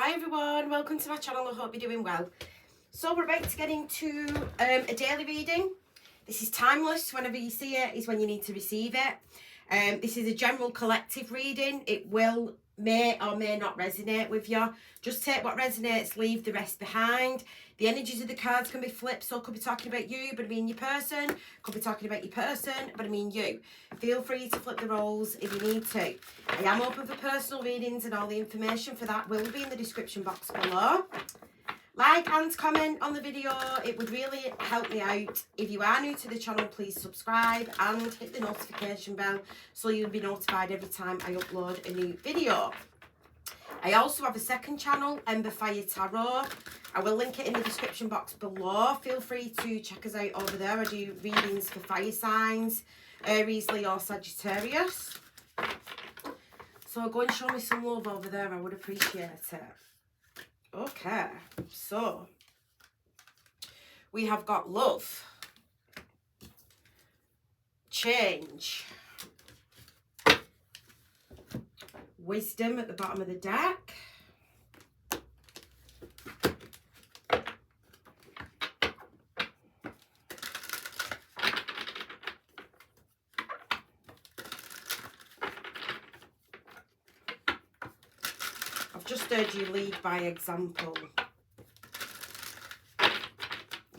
Hi everyone, welcome to my channel. I hope you're doing well. So we're about to get into a daily reading. This is timeless. Whenever you see it is when you need to receive it. This is a general collective reading. It may or may not resonate with you. Just take what resonates, leave the rest behind. The energies of the cards can be flipped, so it could be talking about you, but I mean your person. Could be talking about your person, but I mean you. Feel free to flip the roles if you need to. I am open for personal readings, and all the information for that will be in the description box below. Like and comment on the video. It would really help me out. If you are new to the channel, please subscribe and hit the notification bell so you'll be notified every time I upload a new video. I also have a second channel, BadB Tarot. I will link it in the description box below. Feel free to check us out over there. I do readings for fire signs, Aries, Leo, Sagittarius. So go and show me some love over there. I would appreciate it. Okay, so we have got love, change, wisdom at the bottom of the deck, just heard you lead by example.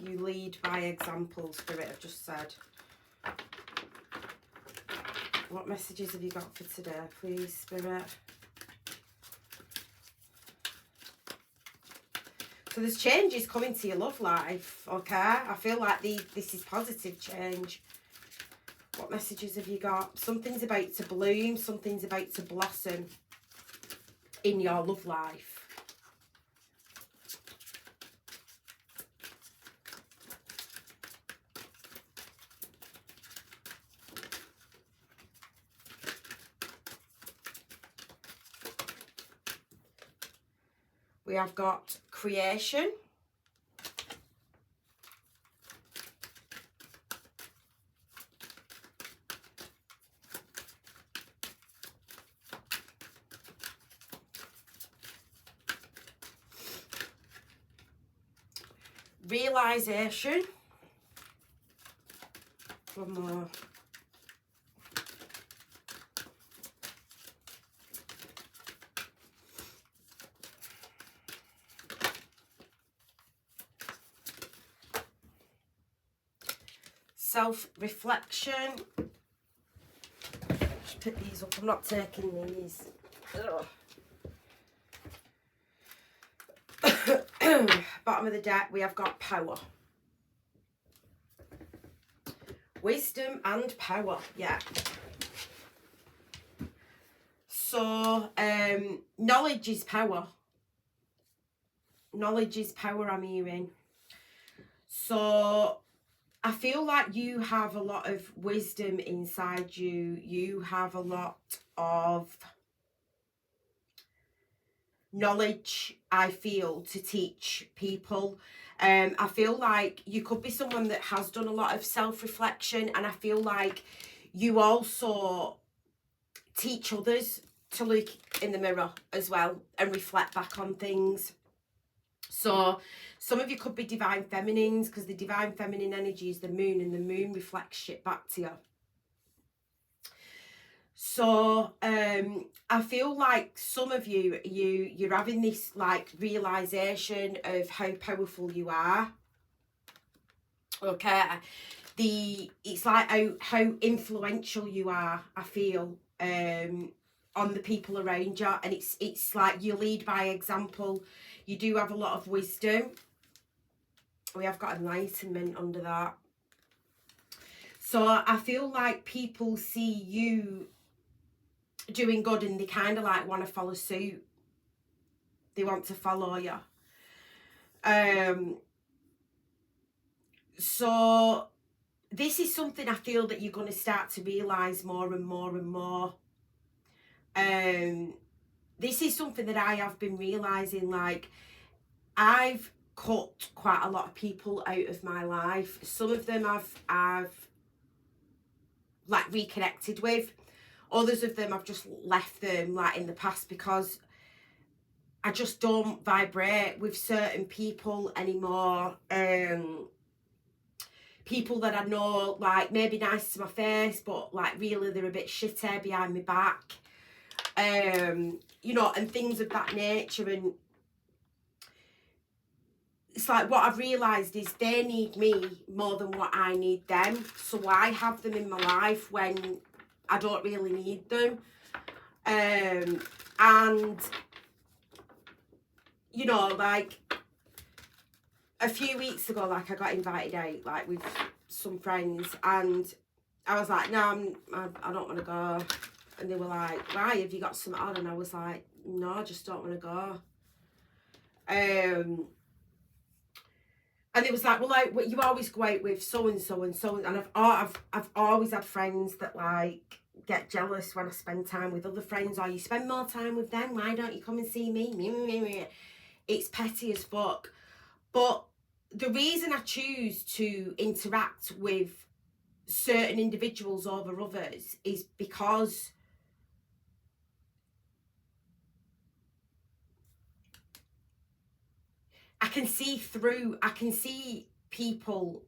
You lead by example, Spirit, I've just said. What messages have you got for today, please, Spirit? So there's changes coming to your love life, okay? I feel like this is positive change. What messages have you got? Something's about to bloom, something's about to blossom in your love life. We have got creation, realization, one more, self-reflection. Just pick these up, I'm not taking these. Ugh. Bottom of the deck, we have got power. Wisdom and power, yeah. So, knowledge is power. Knowledge is power, I'm hearing. So, I feel like you have a lot of wisdom inside you. You have a lot of knowledge, I feel, to teach people. I feel like you could be someone that has done a lot of self-reflection, and I feel like you also teach others to look in the mirror as well and reflect back on things. So some of you could be divine feminines, because the divine feminine energy is the moon, and the moon reflects shit back to you. So I feel like some of you're having this like realization of how powerful you are. Okay, it's like how influential you are, I feel, on the people around you, and it's like you lead by example. You do have a lot of wisdom. We have got enlightenment under that. So I feel like people see you doing good, and they kind of like want to follow suit. They want to follow you. So this is something I feel that you're going to start to realise more and more and more. This is something that I have been realising, like I've cut quite a lot of people out of my life. Some of them I've like reconnected with. Others of them I've just left them like in the past, because I just don't vibrate with certain people anymore. People that I know, like, maybe nice to my face, but like really they're a bit shitty behind my back. You know, and things of that nature. And it's like, what I've realised is they need me more than what I need them. So I have them in my life when I don't really need them. And, you know, like, a few weeks ago, like, I got invited out, like, with some friends. And I was like, no, I don't want to go. And they were like, why, have you got something on? And I was like, no, I just don't want to go. And it was like, well, like, you always go out with so-and-so and so, and I've always had friends that, like, get jealous when I spend time with other friends, or you spend more time with them, why don't you come and see me? It's petty as fuck. But the reason I choose to interact with certain individuals over others is because I can see people,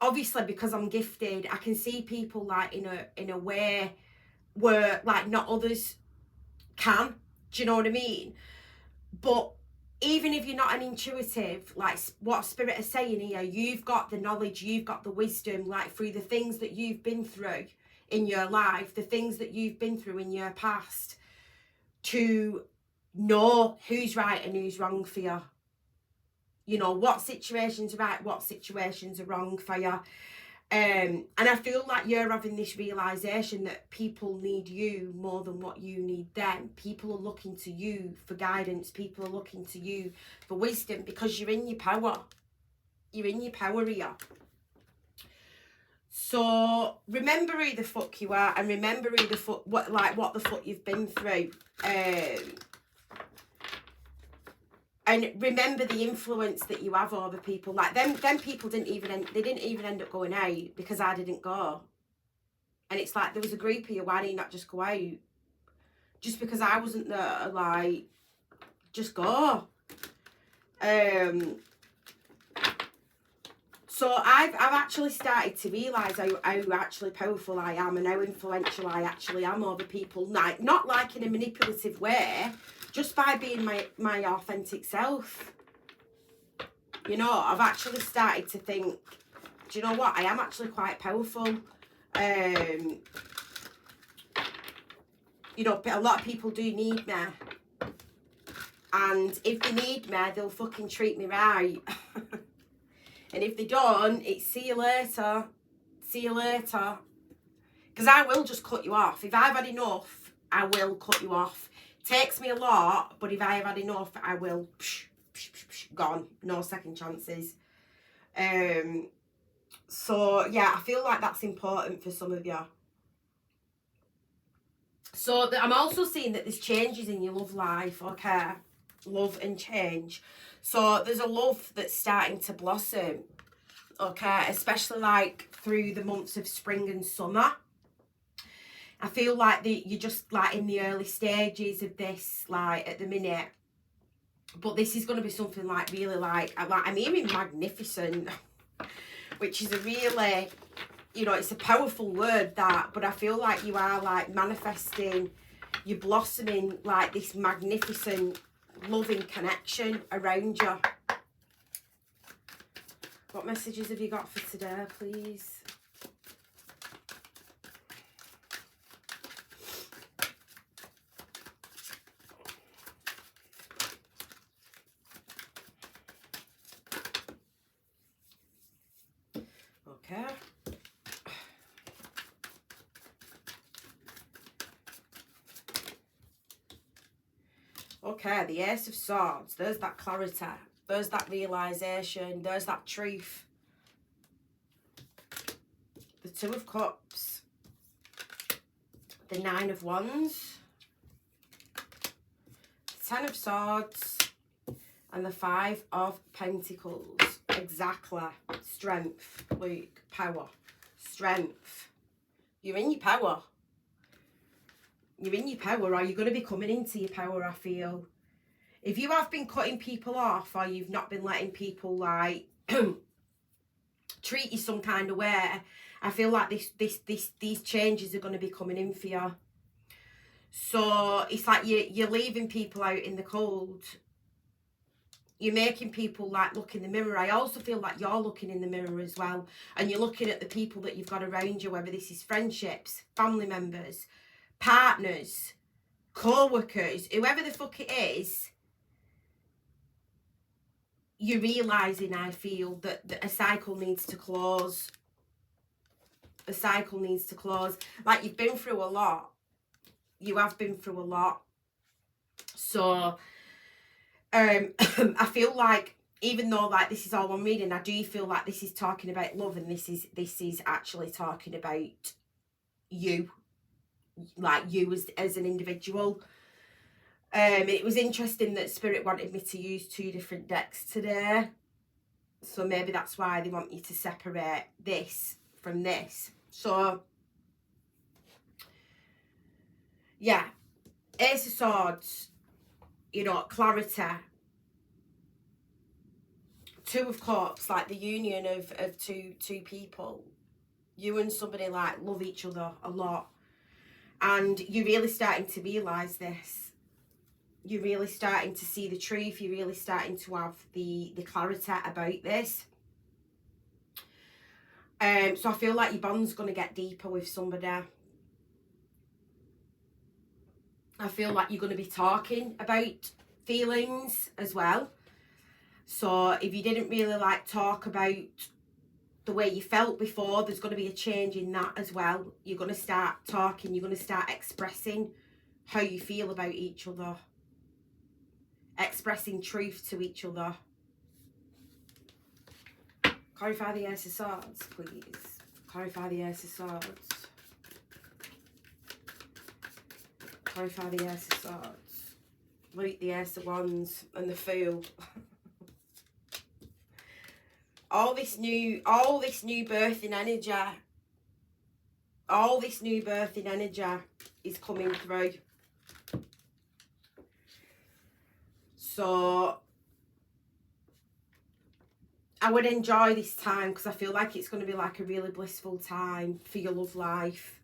obviously because I'm gifted, I can see people, like, in a way where, like, not others can. Do you know what I mean? But even if you're not an intuitive, like what Spirit is saying here, you've got the knowledge, you've got the wisdom, like, through the things that you've been through in your life, the things that you've been through in your past, to know who's right and who's wrong for you. You know, what situations are right, what situations are wrong for you. And I feel like you're having this realisation that people need you more than what you need them. People are looking to you for guidance. People are looking to you for wisdom, because you're in your power. You're in your power here. So remember who the fuck you are, and remember who the fuck, what the fuck you've been through. And remember the influence that you have over people. Like, them people didn't even end up going out because I didn't go. And it's like, there was a group of you, why didn't you not just go out? Just because I wasn't there, like, just go. So I've actually started to realise how actually powerful I am, and how influential I actually am over people. Not like in a manipulative way, just by being my authentic self. You know, I've actually started to think, do you know what? I am actually quite powerful. You know, a lot of people do need me. And if they need me, they'll fucking treat me right. And if they don't, it's see you later. See you later. Because I will just cut you off. If I've had enough, I will cut you off. Takes me a lot, but if I have had enough, I will gone. No second chances. So yeah, I feel like that's important for some of you. So I'm also seeing that there's changes in your love life. Okay, love and change. So there's a love that's starting to blossom. Okay, especially like through the months of spring and summer. I feel like you're just like in the early stages of this, like, at the minute. But this is going to be something like really like I'm hearing magnificent, which is a really, you know, it's a powerful word, that, but I feel like you are like manifesting, you're blossoming like this magnificent loving connection around you. What messages have you got for today, please? Okay. Okay, the Ace of Swords. There's that clarity. There's that realisation. There's that truth. The Two of Cups. The Nine of Wands. The Ten of Swords. And the Five of Pentacles. Exactly. Strength, Luke. Power. Strength. You're in your power. You're in your power, or you're going to be coming into your power, I feel. If you have been cutting people off, or you've not been letting people, like, treat you some kind of way, I feel like these changes are going to be coming in for you. So it's like you're leaving people out in the cold. You're making people, like, look in the mirror. I also feel like you're looking in the mirror as well, and you're looking at the people that you've got around you, whether this is friendships, family members, partners, co-workers, whoever the fuck it is. You're realising, I feel, that a cycle needs to close. A cycle needs to close. Like, you've been through a lot. You have been through a lot. So, I feel like, even though, like, this is all I'm reading, I do feel like this is talking about love, and this is actually talking about you. Like, you as an individual. It was interesting that Spirit wanted me to use 2 different decks today. So maybe that's why they want you to separate this from this. So, yeah. Ace of Swords, you know, clarity. 2 of Cups, like the union of two people. You and somebody, like, love each other a lot. And you're really starting to realise this. You're really starting to see the truth. You're really starting to have the clarity about this. So I feel like your bond's going to get deeper with somebody. I feel like you're going to be talking about feelings as well. So if you didn't really, like, talk about the way you felt before, there's going to be a change in that as well. You're going to start talking. You're going to start expressing how you feel about each other. Expressing truth to each other. Clarify the Ace of Swords, please. Clarify the Ace of Swords. Clarify the Ace of Swords. Look, the Ace of Wands and the Fool. all this new birthing energy. All this new birthing energy is coming through. So I would enjoy this time, because I feel like it's going to be like a really blissful time for your love life.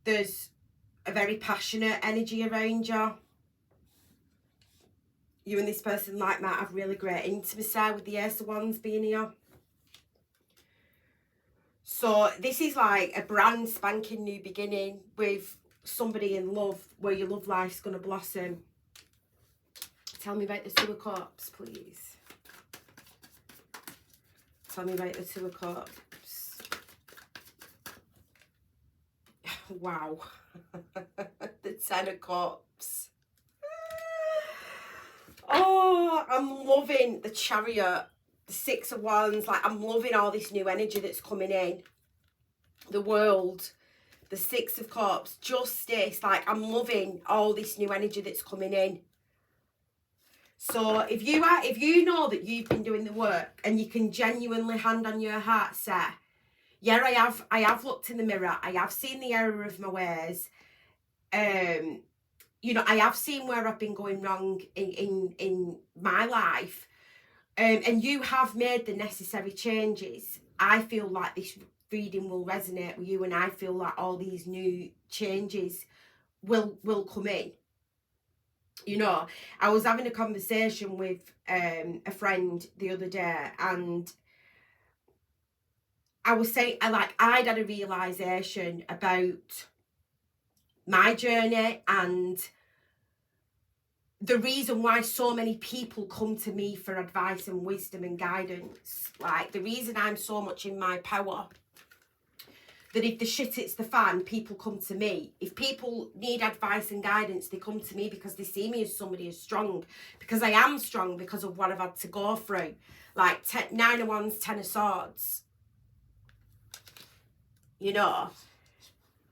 There's a very passionate energy around you. You and this person, like, might have really great intimacy with the Ace of Wands being here. So this is like a brand spanking new beginning with somebody in love, where your love life's going to blossom. Tell me about the 2 of Cups, please. Tell me about the 2 of Cups. Wow. The 10 of Cups. Oh, I'm loving the Chariot. The 6 of Wands. Like, I'm loving all this new energy that's coming in. The World. The 6 of Cups. Justice. Like, I'm loving all this new energy that's coming in. So if you know that you've been doing the work, and you can genuinely, hand on your heart, say, yeah, I have looked in the mirror, I have seen the error of my ways, you know, I have seen where I've been going wrong in my life, and you have made the necessary changes. I feel like this reading will resonate with you, and I feel like all these new changes will come in. You know, I was having a conversation with a friend the other day, and I was saying, I'd had a realisation about my journey, and the reason why so many people come to me for advice and wisdom and guidance. Like, the reason I'm so much in my power, that if the shit hits the fan, people come to me. If people need advice and guidance, they come to me because they see me as somebody who's strong. Because I am strong because of what I've had to go through. Like, 9 of Wands, 10 of Swords. You know,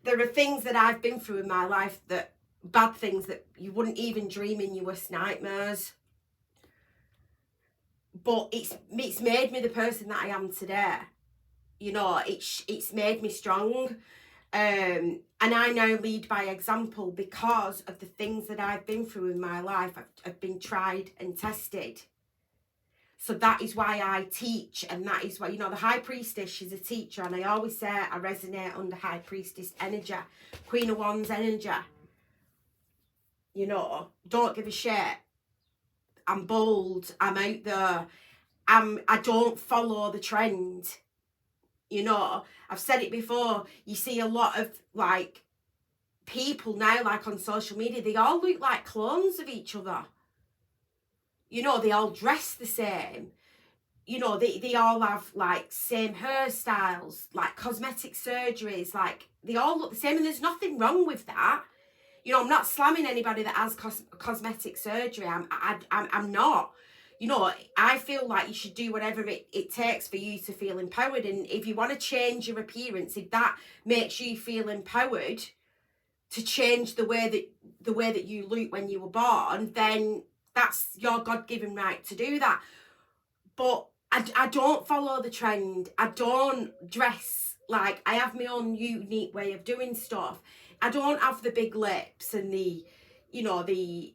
there are things that I've been through in my life, that bad things that you wouldn't even dream in your worst nightmares. But it's made me the person that I am today. You know, it's made me strong. And I now lead by example because of the things that I've been through in my life. I've been tried and tested. So that is why I teach, and that is why, you know, the High Priestess, she's a teacher, and I always say I resonate under High Priestess energy, Queen of Wands energy. You know, don't give a shit. I'm bold, I'm out there, I don't follow the trend. You know, I've said it before, you see a lot of, like, people now, like, on social media, they all look like clones of each other. You know, they all dress the same. You know, they all have, like, same hairstyles, like, cosmetic surgeries, like, they all look the same, and there's nothing wrong with that. You know, I'm not slamming anybody that has cosmetic surgery. I'm not. You know, I feel like you should do whatever it takes for you to feel empowered. And if you want to change your appearance, if that makes you feel empowered to change the way that you look when you were born, then that's your God-given right to do that. But I don't follow the trend. I don't dress like, I have my own unique way of doing stuff. I don't have the big lips and the, you know, the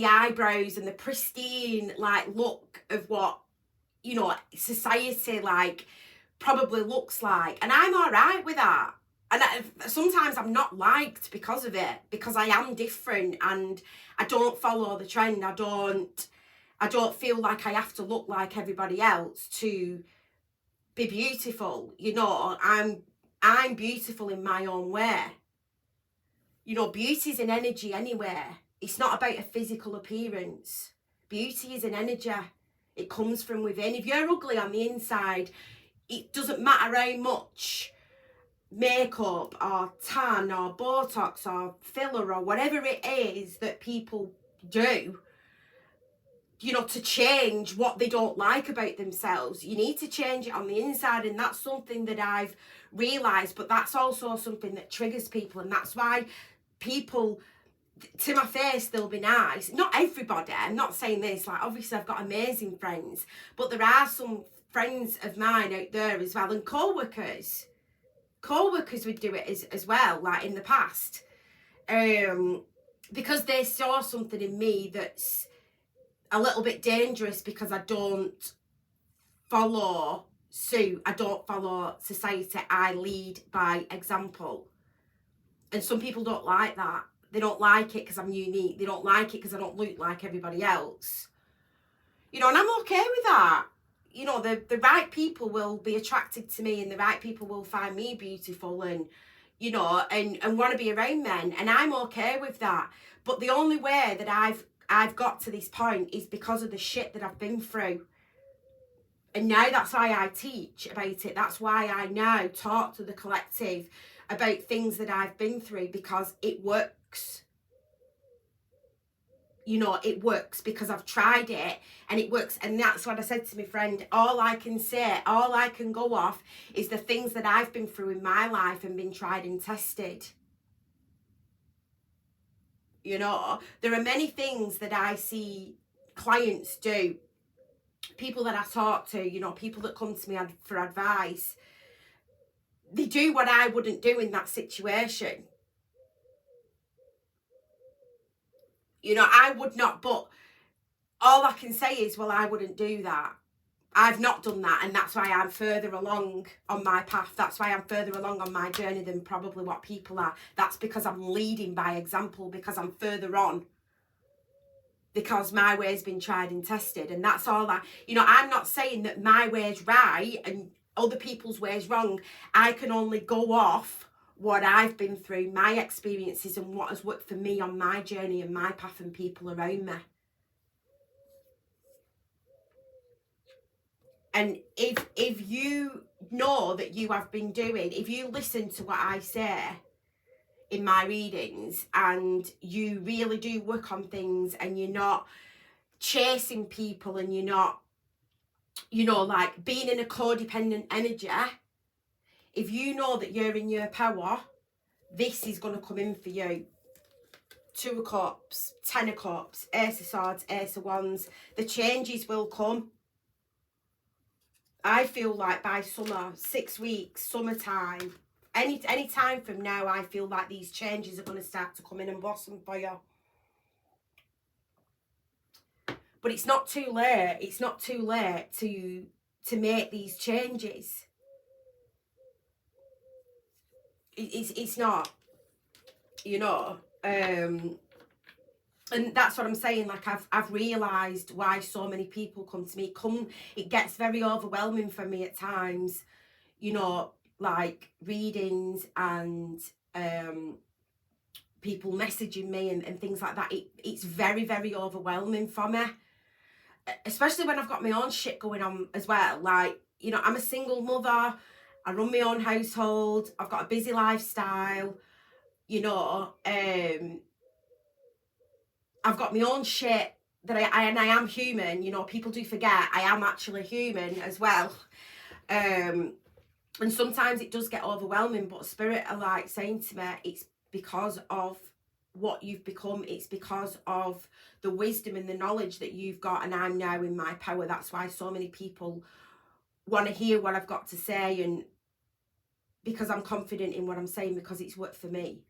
eyebrows and the pristine, like, look of what, you know, society, like, probably looks like. And I'm all right with that. And sometimes I'm not liked because of it, because I am different and I don't follow the trend. I don't feel like I have to look like everybody else to be beautiful. You know, I'm beautiful in my own way. You know, beauty's an energy anywhere. It's not about a physical appearance. Beauty is an energy. It comes from within. If you're ugly on the inside, it doesn't matter how much makeup or tan or Botox or filler or whatever it is that people do, you know, to change what they don't like about themselves. You need to change it on the inside, and that's something that I've realised, but that's also something that triggers people, and that's why people, to my face, they'll be nice. Not everybody, I'm not saying this, like, obviously I've got amazing friends, but there are some friends of mine out there as well, and co-workers would do it as well, like, in the past, because they saw something in me that's a little bit dangerous, because I don't follow suit, I don't follow society, I lead by example. And some people don't like that. They don't like it because I'm unique. They don't like it because I don't look like everybody else. You know, and I'm okay with that. You know, the right people will be attracted to me, and the right people will find me beautiful and, you know, and want to be around men. And I'm okay with that. But the only way that I've got to this point is because of the shit that I've been through. And now that's why I teach about it. That's why I now talk to the collective about things that I've been through, because it works. You know, it works because I've tried it and it works. And that's what I said to my friend. All I can say, all I can go off is the things that I've been through in my life and been tried and tested. You know, there are many things that I see clients do, people that I talk to, you know, people that come to me for advice. They do what I wouldn't do in that situation. You know, I would not, but all I can say is, well, I wouldn't do that. I've not done that, and that's why I'm further along on my path. That's why I'm further along on my journey than probably what people are. That's because I'm leading by example, because I'm further on, because my way's been tried and tested. And that's all that, you know, I'm not saying that my way's right and other people's way's wrong. I can only go off what I've been through, my experiences, and what has worked for me on my journey and my path and people around me. And if you know that you have been doing, if you listen to what I say in my readings and you really do work on things, and you're not chasing people, and you're not, you know, like, being in a codependent energy, if you know that you're in your power, this is going to come in for you. 2 of Cups, 10 of Cups, Ace of Swords, Ace of Wands. The changes will come. I feel like by summer, 6 weeks, summertime, any time from now, I feel like these changes are going to start to come in and blossom for you. But it's not too late. It's not too late to make these changes. It's not, you know. And that's what I'm saying. Like, I've realised why so many people come to me. It gets very overwhelming for me at times, you know, like readings and people messaging me and things like that. It's very, very overwhelming for me, especially when I've got my own shit going on as well. Like, you know, I'm a single mother, I run my own household, I've got a busy lifestyle, you know, I've got my own shit that I am human, you know. People do forget I am actually human as well. And sometimes it does get overwhelming, but Spirit are like saying to me, it's because of what you've become. It's because of the wisdom and the knowledge that you've got, and I'm now in my power. That's why so many people want to hear what I've got to say, and because I'm confident in what I'm saying, because it's worked for me.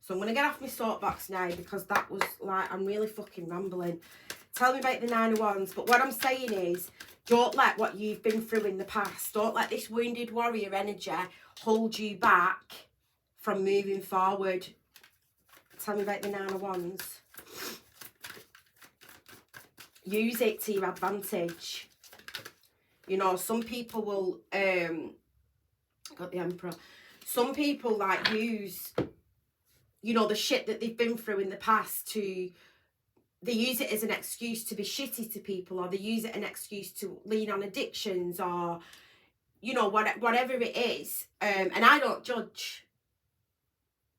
So I'm going to get off my soapbox now, because that was like, I'm really fucking rambling. Tell me about the Nine of Wands. But what I'm saying is, don't let what you've been through in the past, don't let this wounded warrior energy hold you back from moving forward. Tell me about the Nine of Wands. Use it to your advantage. You know, some people will, got the Emperor. Some people like use, you know, the shit that they've been through in the past to, they use it as an excuse to be shitty to people, or they use it as an excuse to lean on addictions, or, you know, whatever it is. And I don't judge.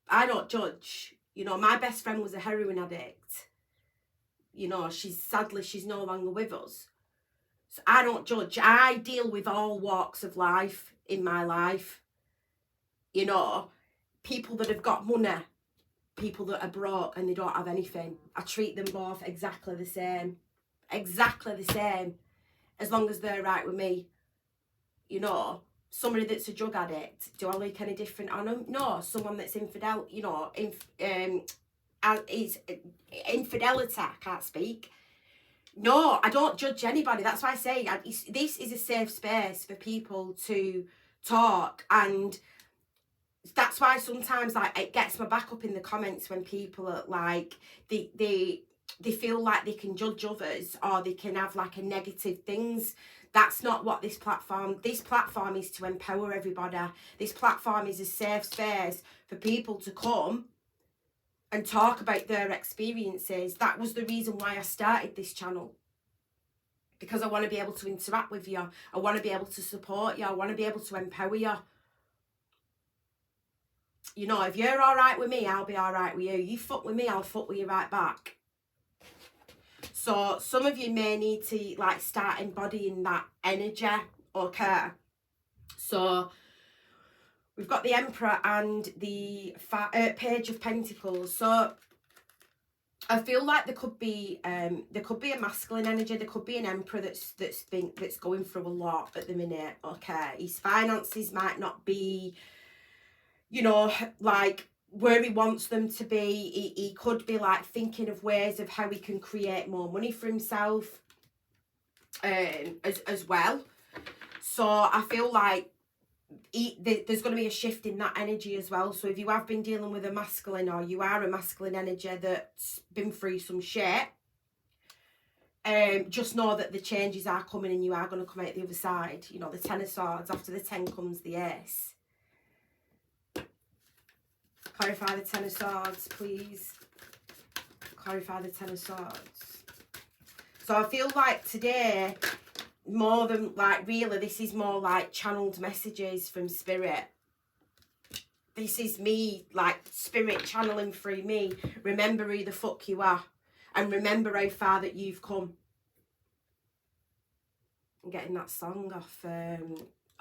I don't judge. You know, my best friend was a heroin addict. You know, sadly, she's no longer with us. So I don't judge. I deal with all walks of life in my life. You know, people that have got money, people that are broke and they don't have anything. I treat them both exactly the same. Exactly the same. As long as they're right with me. You know, somebody that's a drug addict, do I look any different on them? No. Someone that's infidel, you know, is infidelity, I can't speak. No, I don't judge anybody. That's why I say this is a safe space for people to talk, and that's why sometimes, like, it gets my back up in the comments when people are like, they feel like they can judge others, or they can have like a negative things. That's not what this platform is to empower everybody. This platform is a safe space for people to come and talk about their experiences. That was the reason why I started this channel. Because I want to be able to interact with you. I want to be able to support you. I want to be able to empower you. You know, if you're all right with me, I'll be all right with you. You fuck with me, I'll fuck with you right back. So some of you may need to, like, start embodying that energy, okay? So we've got the Emperor and the Page of Pentacles. So I feel like there could be a masculine energy. There could be an Emperor that's going through a lot at the minute. Okay, his finances might not be, you know, like where he wants them to be. He could be like thinking of ways of how he can create more money for himself, as well. So I feel like there's going to be a shift in that energy as well. So if you have been dealing with a masculine, or you are a masculine energy that's been through some shit, just know that the changes are coming, and you are going to come out the other side. You know, the Ten of Swords, after the 10 comes the Ace. Clarify the Ten of Swords, please. Clarify the Ten of Swords. So I feel like today, more than like, really, this is more like channeled messages from Spirit. This is me, like, Spirit channeling through me. Remember who the fuck you are, and remember how far that you've come. I'm getting that song off, I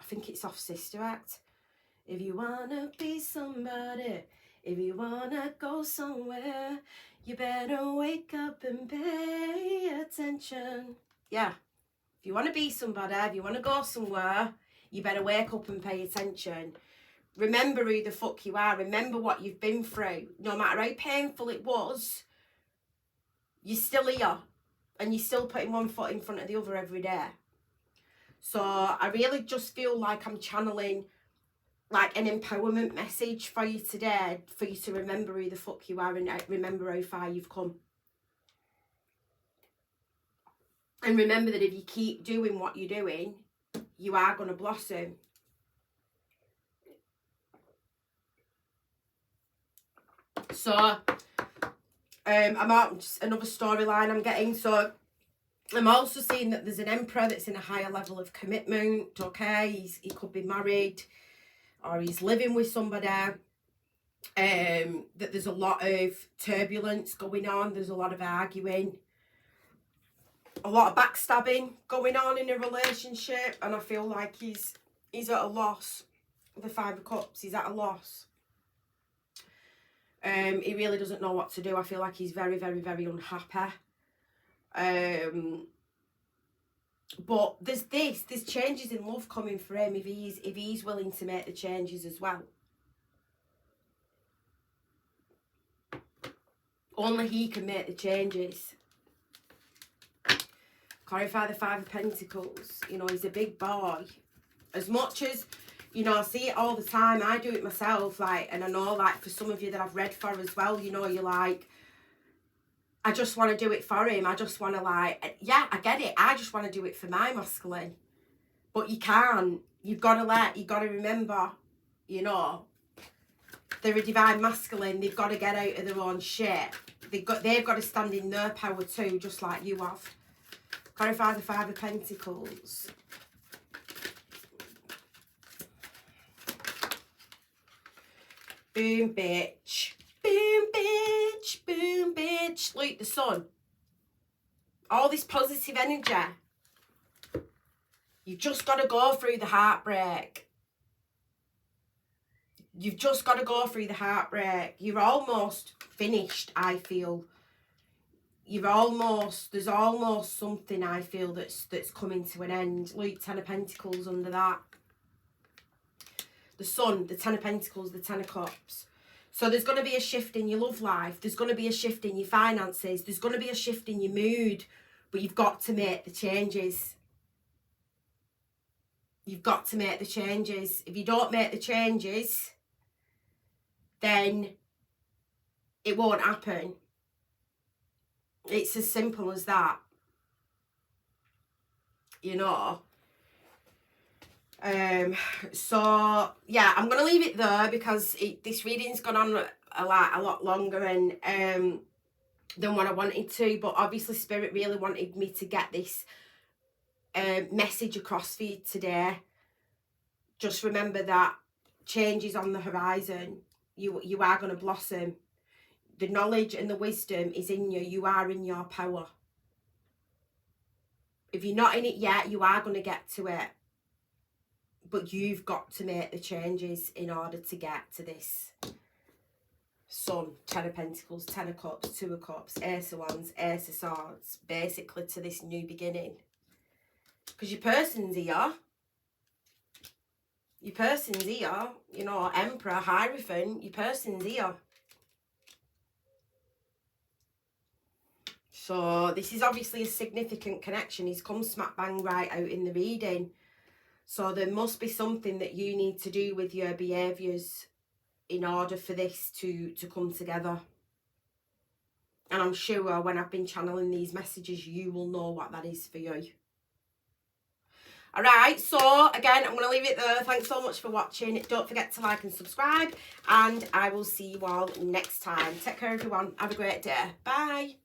think it's off Sister Act. If you wanna be somebody, if you wanna go somewhere, you better wake up and pay attention. Yeah. If you want to be somebody, if you want to go somewhere, you better wake up and pay attention. Remember who the fuck you are. Remember what you've been through. No matter how painful it was, you're still here. And you're still putting one foot in front of the other every day. So I really just feel like I'm channeling like an empowerment message for you today. For you to remember who the fuck you are and remember how far you've come. And remember that if you keep doing what you're doing, you are going to blossom. So, I'm out, another storyline I'm getting. So, I'm also seeing that there's an emperor that's in a higher level of commitment, okay? He could be married or he's living with somebody. That there's a lot of turbulence going on. There's a lot of arguing. A lot of backstabbing going on in a relationship. And I feel like he's at a loss. The Five of Cups, he's at a loss. He really doesn't know what to do. I feel like he's very, very, very unhappy. But there's changes in love coming for him if he's willing to make the changes as well. Only he can make the changes. Clarify the Five of Pentacles. You know, he's a big boy. As much as, you know, I see it all the time. I do it myself, like, and I know, like, for some of you that I've read for as well, you know, you're like, I just want to do it for him. I just want to, like, yeah, I get it. I just want to do it for my masculine. But you can't. You've got to remember, you know, they're a divine masculine. They've got to get out of their own shit. They've got to stand in their power too, just like you have. Clarify the Five of Pentacles. Boom, bitch. Boom, bitch. Boom, bitch. Look, the sun. All this positive energy. You've just got to go through the heartbreak. You've just got to go through the heartbreak. You're almost finished, I feel. There's almost something, I feel, that's coming to an end. Look, Ten of Pentacles under that. The Sun, the Ten of Pentacles, the Ten of Cups. So there's going to be a shift in your love life. There's going to be a shift in your finances. There's going to be a shift in your mood. But you've got to make the changes. You've got to make the changes. If you don't make the changes, then it won't happen. It's as simple as that. You know. So yeah, I'm gonna leave it there because this reading's gone on a lot longer and than what I wanted to. But obviously, Spirit really wanted me to get this message across for you today. Just remember that change is on the horizon. You are gonna blossom. The knowledge and the wisdom is in you. You are in your power. If you're not in it yet, you are going to get to it. But you've got to make the changes in order to get to this. Sun, Ten of Pentacles, Ten of Cups, Two of Cups, Ace of Wands, Ace of Swords. Basically to this new beginning. Because your person's here. Your person's here. You know, Emperor, Hierophant, your person's here. So this is obviously a significant connection. He's come smack bang right out in the reading. So there must be something that you need to do with your behaviours in order for this to come together. And I'm sure when I've been channeling these messages, you will know what that is for you. Alright, so again, I'm going to leave it there. Thanks so much for watching. Don't forget to like and subscribe. And I will see you all next time. Take care, everyone. Have a great day. Bye.